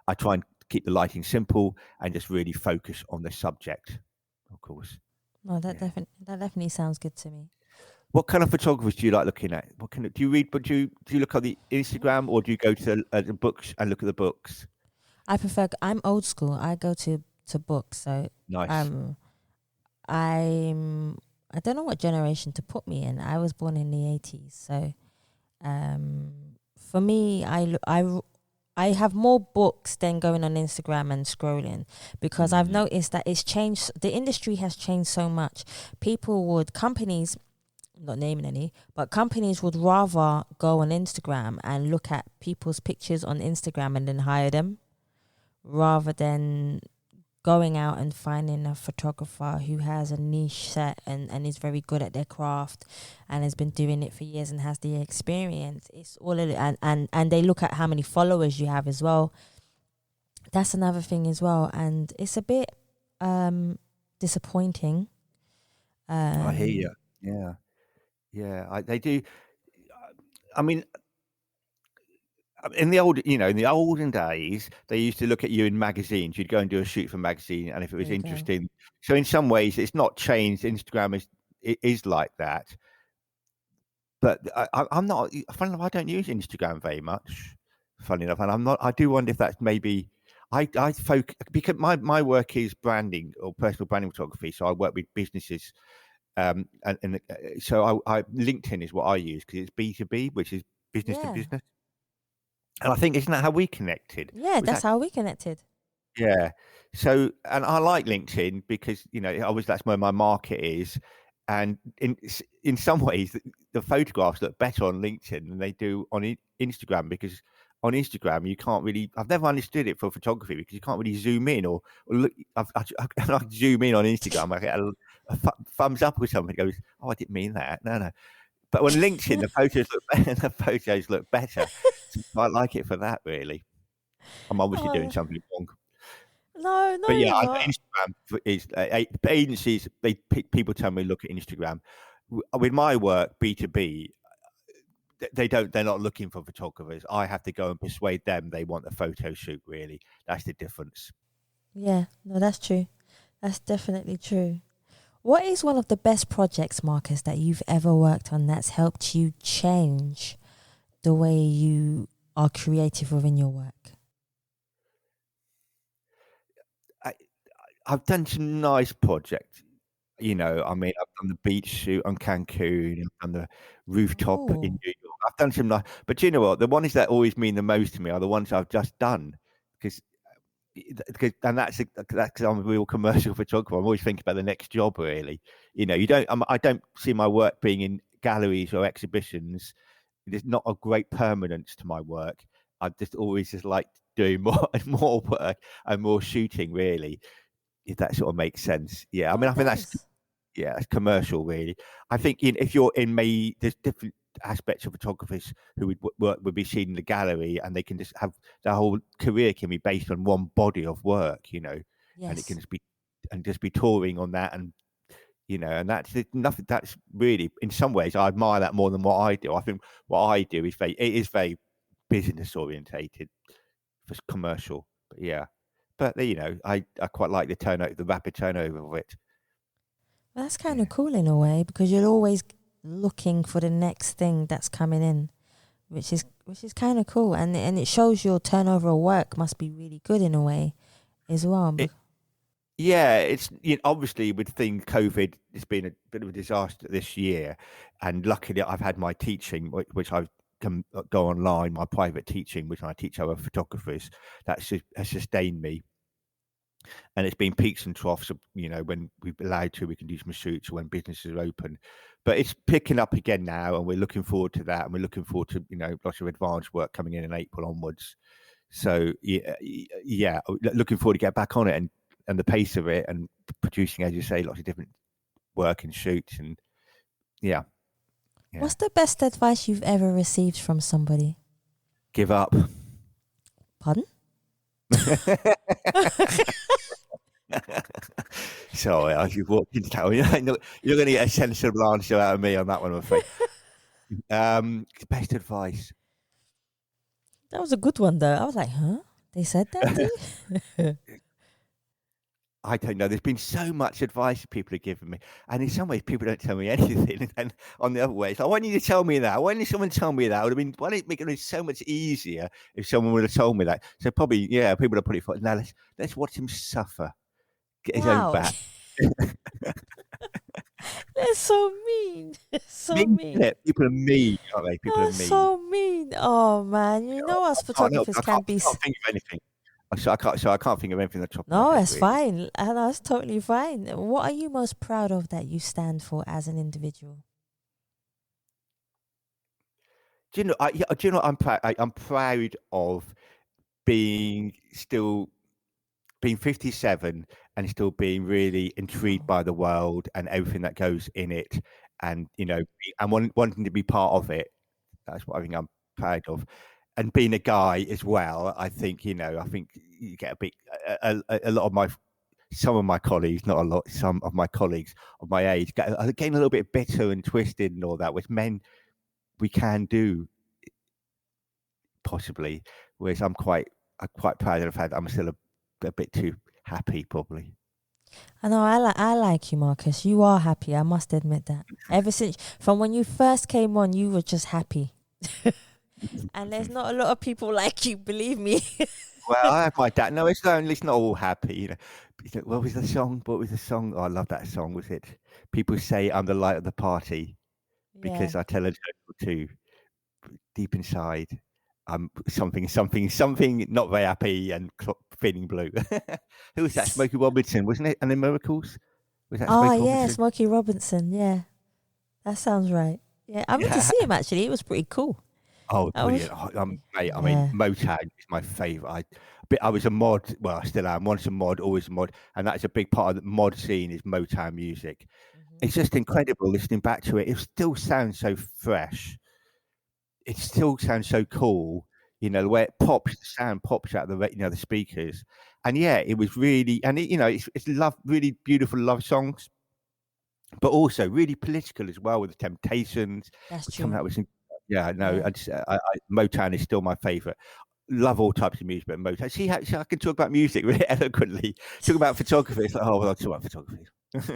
I try and keep the lighting simple and just really focus on the subject, of course. No, that definitely sounds good to me. What kind of photographers do you like looking at? What kind of, do you read? But do you look at the Instagram, or do you go to the books and look at the books? I prefer. I'm old school. I go to books. So nice. I don't know what generation to put me in. I was born in the 80s, so for me, I have more books than going on Instagram and scrolling, because I've noticed that it's changed. The industry has changed so much. Companies, not naming any, but companies would rather go on Instagram and look at people's pictures on Instagram and then hire them, rather than going out and finding a photographer who has a niche set and is very good at their craft and has been doing it for years and has the experience. It's all of it, and they look at how many followers you have as well. That's another thing as well, and it's a bit disappointing. I hear you. Yeah. They do. I mean, in the olden days, they used to look at you in magazines. You'd go and do a shoot for a magazine, and if it was interesting. So in some ways, it's not changed. Instagram is like that. But I'm not. Funny enough, I don't use Instagram very much. Funny enough, and I'm not. I do wonder if that's maybe. I focus because my work is branding or personal branding photography. So I work with businesses, so I LinkedIn is what I use because it's B2B, which is business to Yeah. business. And I think isn't that how we connected? Yeah, Was that's that how we connected. Yeah. So, and I like LinkedIn because obviously that's where my market is, and in some ways the photographs look better on LinkedIn than they do on Instagram because on Instagram you can't really. I've never understood it for photography because you can't really zoom in or look. I zoom in on Instagram. I get a thumbs up or something. It goes, oh, I didn't mean that. No. But on LinkedIn, the photos look better. The photos look better. So I like it for that. Really, I'm obviously doing Oh, something wrong. no, But yeah, you're not. Instagram is agencies. People tell me look at Instagram. With my work, B2B, they're not looking for photographers. I have to go and persuade them they want a photo shoot. Really, that's the difference. Yeah, no, that's true. That's definitely true. What is one of the best projects, Marcus, that you've ever worked on that's helped you change the way you are creative within your work? I've done some nice projects. I mean, I've done the beach shoot on Cancun. I've done the rooftop in Oh, New York. I've done some nice, but you know what? The ones that always mean the most to me are the ones I've just done because and that's because I'm a real commercial photographer. I'm always thinking about the next job. Really, I don't see my work being in galleries or exhibitions. There's not a great permanence to my work. I just always like doing more and more work and more shooting. Really, if that sort of makes sense. Yeah, I oh, mean, it I think that's does. it's commercial, really. I think if you're in there's different aspects of photographers who would be seen in the gallery, and they can just have their whole career can be based on one body of work, and it can Yes. just be touring on that, and and that's nothing. That's really, in some ways, I admire that more than what I do. I think what I do is very business orientated, for commercial, but yeah. But I quite like the rapid turnover of it. Well, that's kind Yeah. of cool in a way because you're always looking for the next thing that's coming in, which is kind of cool, and it shows your turnover of work must be really good in a way as well. It, yeah, it's obviously with COVID, it's been a bit of a disaster this year, and luckily I've had my teaching, which I've can go online, my private teaching, which I teach other photographers, has sustained me. And it's been peaks and troughs of, when we've allowed to, we can do some shoots when businesses are open. But it's picking up again now, and we're looking forward to that. And we're looking forward to, lots of advanced work coming in April onwards. So, yeah, looking forward to get back on it and the pace of it and producing, as you say, lots of different work and shoots. And yeah. What's the best advice you've ever received from somebody? Give up. Pardon? Sorry, I just walked into town. You're going to get a sensible answer out of me on that one, I'm afraid. Best advice. That was a good one, though. I was like, huh? They said that to you? I don't know. There's been so much advice people have given me. And in some ways, people don't tell me anything. And on the other way, it's like, why didn't you tell me that? Why didn't someone tell me that? Why didn't it make it so much easier if someone would have told me that? So probably, yeah, people have probably thought, now let's watch him suffer. Get his own back. That's so mean. So mean. mean. People are mean, aren't they? People are mean. So mean. Oh, man. You know us photographers can be... I can't think of anything. So I can't think of anything on the top of my No, head, it's really. fine. And that's totally fine. What are you most proud of that you stand for as an individual? Do you know what I'm proud? I'm proud of being 57 and still being really intrigued by the world and everything that goes in it, and and wanting to be part of it. That's what I think I'm proud of. And being a guy as well, I think you get a lot of some of my colleagues, not a lot, some of my colleagues of my age are getting a little bit bitter and twisted and all that, which men we can do possibly, whereas I'm quite proud of the fact that I'm still a bit too happy, probably. I know, I like you, Marcus. You are happy. I must admit that. Ever since, from when you first came on, you were just happy. And there's not a lot of people like you, believe me. Well, I have my dad. No, it's not all happy. What was the song? What was the song? Oh, I love that song. Was it? People say I'm the light of the party because Yeah. I tell a joke or two. Deep inside, I'm something not very happy and feeling blue. Who was that? Smokey Robinson, wasn't it? And the Miracles? Was that Oh, Smokey yeah, Robinson? Smokey Robinson. Yeah, that sounds right. Yeah, I went to see him actually. It was pretty cool. Oh, I was- brilliant. Mate, I Yeah. mean, Motown is my favourite. I was a mod, well, I still am, once a mod, always a mod, and that's a big part of the mod scene is Motown music. It's just incredible listening back to it. It still sounds so fresh. It still sounds so cool, the way it pops, the sound pops out of the speakers. And yeah, it was really, and it's really beautiful love songs, but also really political as well with the Temptations. That's Coming true. out with yeah, no, Yeah. Motown is still my favorite. Love all types of music, but Motown. See how I can talk about music really eloquently. Talk about photography. It's like, oh, well, I'll talk about photography. So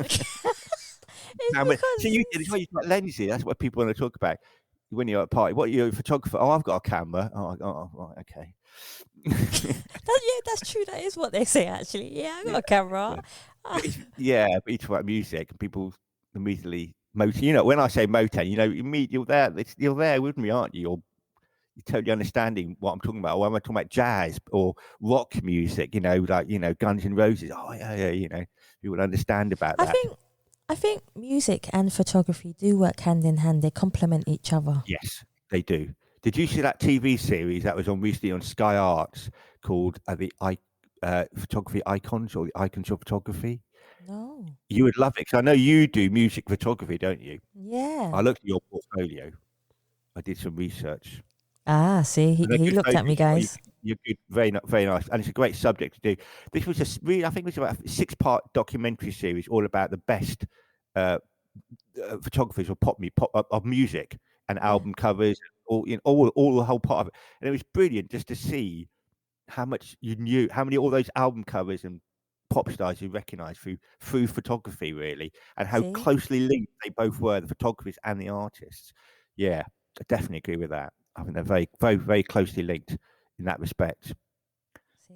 you did as well. You talk about lenses. That's what people want to talk about when you're at a party. What are you, a photographer? Oh, I've got a camera. Oh, right, okay. That's true. That is what they say actually. Yeah, I got a camera. Yeah, but you talk about music and people immediately Motown. When I say Motown, you're there. You're there with me, aren't you? You're totally understanding what I'm talking about. Or am I talking about jazz or rock music? Like Guns N' Roses. Oh yeah. People understand about that. I think music and photography do work hand in hand. They complement each other. Yes, they do. Did you see that TV series that was on recently on Sky Arts called the Photography Icons or the Icons of Photography? No. You would love it because I know you do music photography, don't you? Yeah. I looked at your portfolio. I did some research. Ah, see, he looked at me, guys. You're good, very nice, and it's a great subject to do. This was I think it was about a 6-part documentary series all about the best photographers of of music and album covers, all the whole part of it, and it was brilliant just to see how much you knew, how many all those album covers and pop stars you recognise through photography, really, and how closely linked they both were, the photographers and the artists. Yeah, I definitely agree with that. I think they're very, very, very closely linked in that respect. See,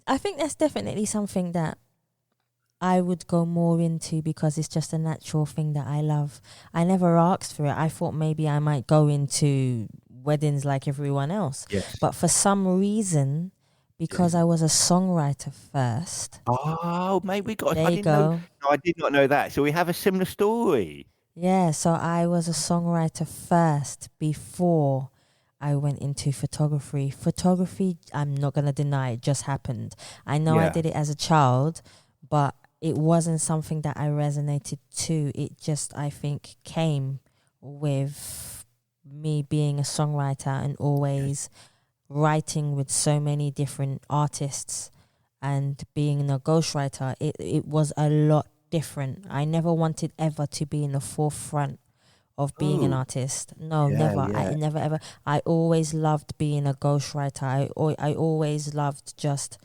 I think that's definitely something that I would go more into because it's just a natural thing that I love. I never asked for it. I thought maybe I might go into weddings like everyone else. Yes. But for some reason, because I was a songwriter first. Oh, mate, we got. There you go. No, I did not know that. So we have a similar story. Yeah, so I was a songwriter first before I went into photography. Photography, I'm not going to deny, it just happened. I know I did it as a child, but it wasn't something that I resonated to. It just, I think, came with me being a songwriter and always writing with so many different artists and being a ghostwriter. It was a lot different. I never wanted ever to be in the forefront of being an artist. No, never. Yeah. I never ever. I always loved being a ghostwriter. I always loved just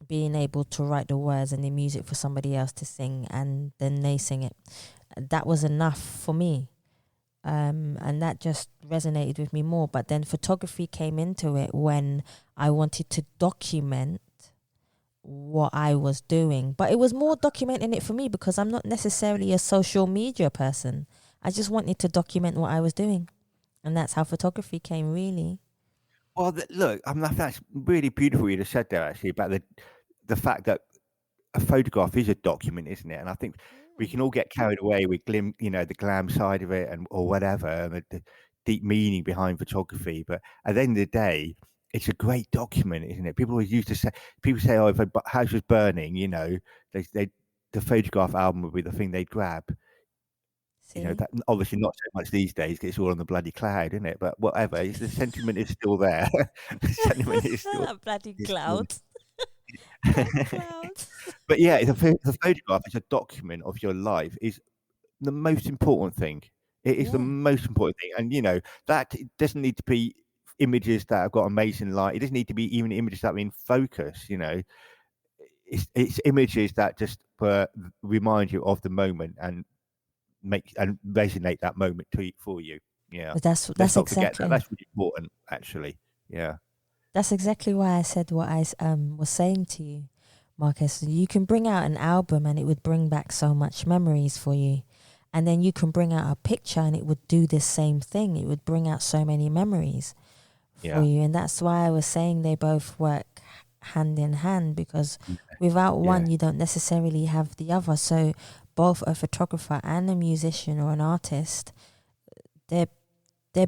being able to write the words and the music for somebody else to sing, and then they sing it. That was enough for me, and that just resonated with me more. But then photography came into it when I wanted to document what I was doing, but it was more documenting it for me because I'm not necessarily a social media person. I just wanted to document what I was doing, and that's how photography came, really. Well, look, that's really beautiful you just said there, actually, about the fact that a photograph is a document, isn't it? And I think we can all get carried away with the glam side of it or whatever, and the deep meaning behind photography. But at the end of the day, it's a great document, isn't it? People always used to say, oh, if a house was burning, the photograph album would be the thing they'd grab. See? That obviously not so much these days because it's all on the bloody cloud, isn't it? But whatever, the sentiment is still there. The sentiment is still that bloody cloud. But yeah, the photograph as a document of your life is the most important thing. It is the most important thing, and that it doesn't need to be images that have got amazing light. It doesn't need to be even images that are in focus. It's images that just remind you of the moment and resonate that moment for you. Yeah. But that's Let's not forget exactly that. That's really important, actually. Yeah. that's exactly why I said what I was saying to you, Marcus. You can bring out an album and it would bring back so much memories for you. And then you can bring out a picture and it would do the same thing. It would bring out so many memories for you. And that's why I was saying they both work hand in hand, because without one, you don't necessarily have the other. So both a photographer and a musician or an artist, they're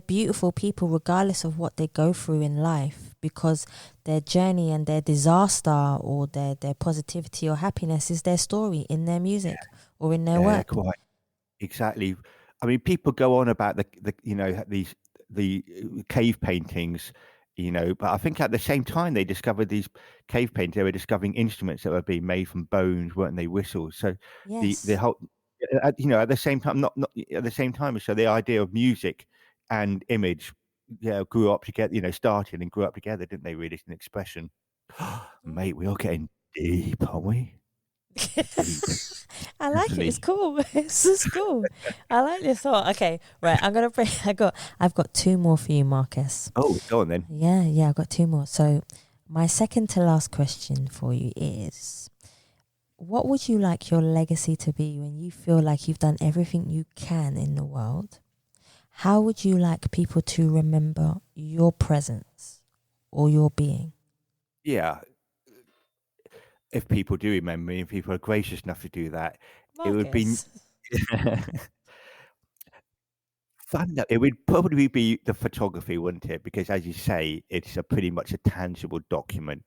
beautiful people regardless of what they go through in life, because their journey and their disaster or their positivity or happiness is their story in their music or in their work. Quite. Exactly. I mean, people go on about the the cave paintings, but I think at the same time they discovered these cave paintings, they were discovering instruments that were being made from bones, weren't they? Whistles. So the whole, at the same time, not at the same time. So the idea of music and image, grew up together. Started and grew up together, didn't they? Really, it's an expression. Mate, we are getting deep, aren't we? I like it. It's cool. It's just cool. I like this thought. Okay, right. I've got two more for you, Marcus. Oh, go on then. Yeah. I've got two more. So, my second to last question for you is: what would you like your legacy to be when you feel like you've done everything you can in the world? How would you like people to remember your presence or your being? Yeah. If people do remember me, if people are gracious enough to do that, Marcus. it would be fun. It would probably be the photography, wouldn't it? Because as you say, it's pretty much a tangible document.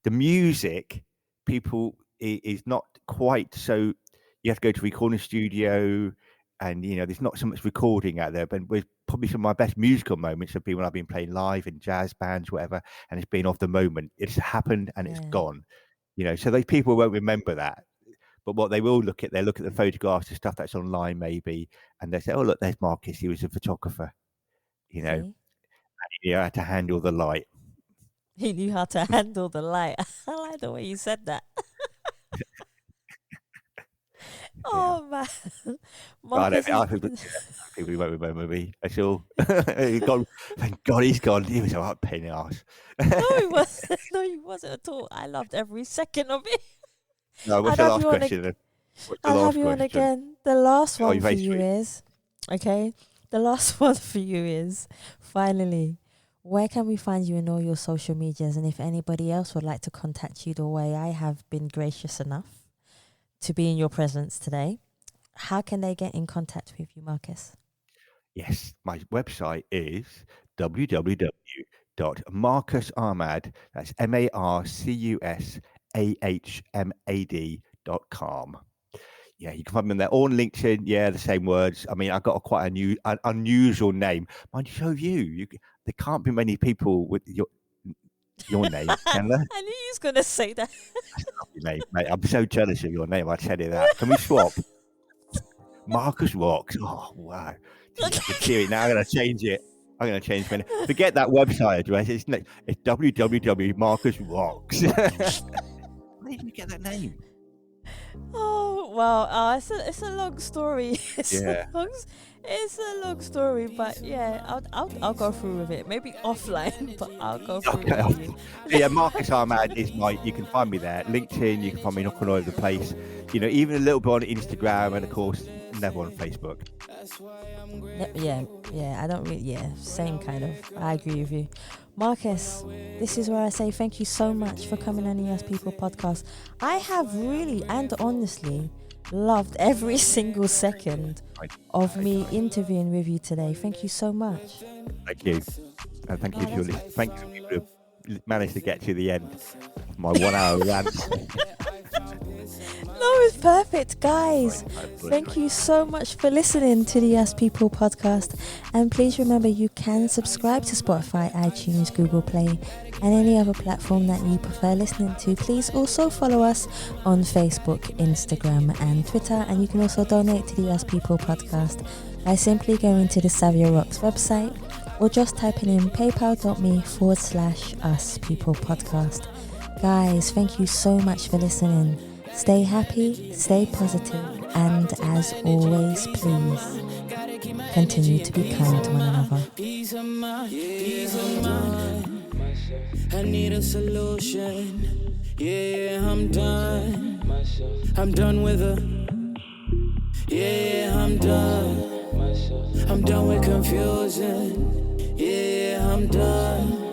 The music, people is not quite so. You have to go to a recording studio, and there's not so much recording out there. But probably some of my best musical moments have been when I've been playing live in jazz bands, whatever, and it's been of the moment. It's happened and it's gone. So those people won't remember that. But what they will look at, they look at the photographs, the stuff that's online maybe, and they say, oh, look, there's Marcus. He was a photographer, and he had to handle the light. He knew how to handle the light. I like the way you said that. Oh, man. Marcus, I think people won't remember me at all. Thank God he's gone. He was a right pain in the arse. No, he wasn't. No, he wasn't at all. I loved every second of it. No, what's the last question? I'll have you on again. The last one for you is, okay, the last one for you is, finally, where can we find you in all your social medias? And if anybody else would like to contact you the way I have been gracious enough to be in your presence today, how can they get in contact with you, Marcus? Yes, my website is www.marcusahmad, that's MarcusAhmad.com. Yeah, you can find me on there, or on LinkedIn. Yeah, the same words. I mean, I've got quite an unusual name. Mind you, so have you. There can't be many people with your name, can there? I knew you was going to say that. That's a lovely name, mate. I'm so jealous of your name. I tell you that. Can we swap? Marcus Rocks. Oh, wow. I can hear it now. I'm going to change it. Forget that website address. It's www.marcusrocks. Where did you get that name? Oh, well, it's a long story. It's a long story, but yeah, I'll go through with it. Maybe offline, but I'll go through with you. Yeah, Marcus Ahmad is you can find me there. LinkedIn, you can find me knocking all over the place. Even a little bit on Instagram, and of course, never on Facebook. Yeah, I don't really, same kind of. I agree with you. Marcus, this is where I say thank you so much for coming on the Yes People podcast. I have really and honestly loved every single second of me interviewing with you today. Thank you so much. Thank you. Thank you, Julie. Thank you for managed to get to the end of my 1 hour rant. No, it's perfect, guys. Thank you so much for listening to the Yes People podcast. And please remember, you can subscribe to Spotify, iTunes, Google Play, and any other platform that you prefer listening to. Please also follow us on Facebook, Instagram, and Twitter. And you can also donate to the Yes People podcast by simply going to the Savia Rocks website or just typing in paypal.me/uspeoplepodcast. Guys, thank you so much for listening. Stay happy, stay positive, and as always, please continue to be kind to one another. Peace of mind, peace of mind. I need a solution. Yeah, I'm done. I'm done with her. Yeah, I'm done. I'm done with confusion. Yeah, I'm done.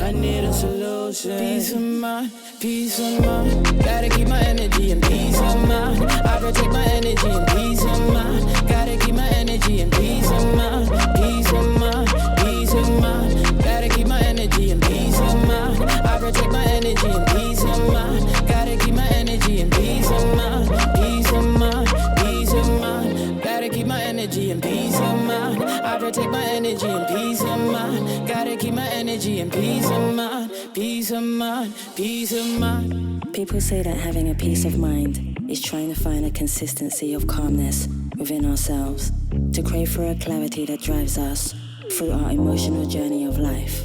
I need a solution. Peace of mind, peace of mind. Gotta keep my energy and peace of mind. I protect my energy and peace of mind. Gotta keep my energy and peace of mind. Peace of mind, peace of mind. Gotta keep my energy and peace of mind. I protect my energy and peace of mind. Gotta keep my energy and peace of mind. Peace of mind, peace of mind. Gotta keep my energy and peace of mind. I protect my energy and peace of mind. Gotta keep my energy and peace of mind. Peace of mind, peace of mind. People say that having a peace of mind is trying to find a consistency of calmness within ourselves, to crave for a clarity that drives us through our emotional journey of life,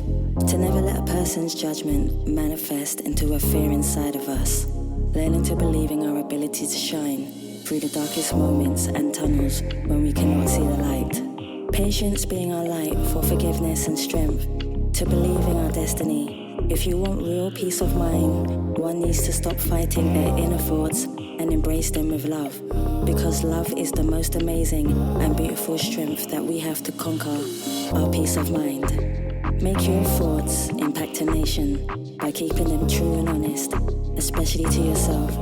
to never let a person's judgment manifest into a fear inside of us, learning to believe in our ability to shine through the darkest moments and tunnels when we cannot see the light. Patience being our light for forgiveness and strength, to believe in our destiny. If you want real peace of mind, one needs to stop fighting their inner thoughts and embrace them with love, because love is the most amazing and beautiful strength that we have to conquer our peace of mind. Make your thoughts impact a nation by keeping them true and honest, especially to yourself,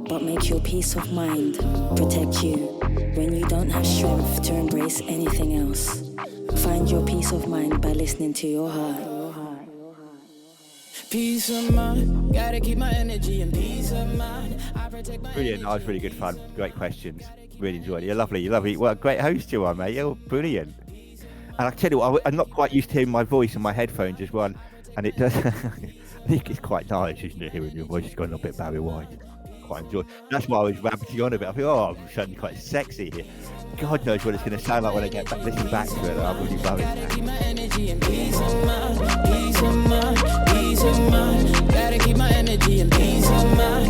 but make your peace of mind protect you when you don't have strength to embrace anything else. Find your peace of mind by listening to your heart. Peace of mind, gotta keep my energy and peace of mind. I protect my Brilliant. That was really good fun. Great questions. Really enjoyed it. You're lovely. You're lovely. What a great host you are, mate. You're brilliant. And I tell you what, I'm not quite used to hearing my voice in my headphones as well. And it does. I think it's quite nice, isn't it, hearing your voice? It's gone a bit Barry White. Quite enjoy. That's why I was rabbiting on a bit. I think, oh, I'm sounding quite sexy here. God knows what it's going to sound like when I get back, listen back to it. I'm really worried now. keep my energy and peace of mind. Peace of mind, peace of mind. Gotta keep my energy and peace of mind.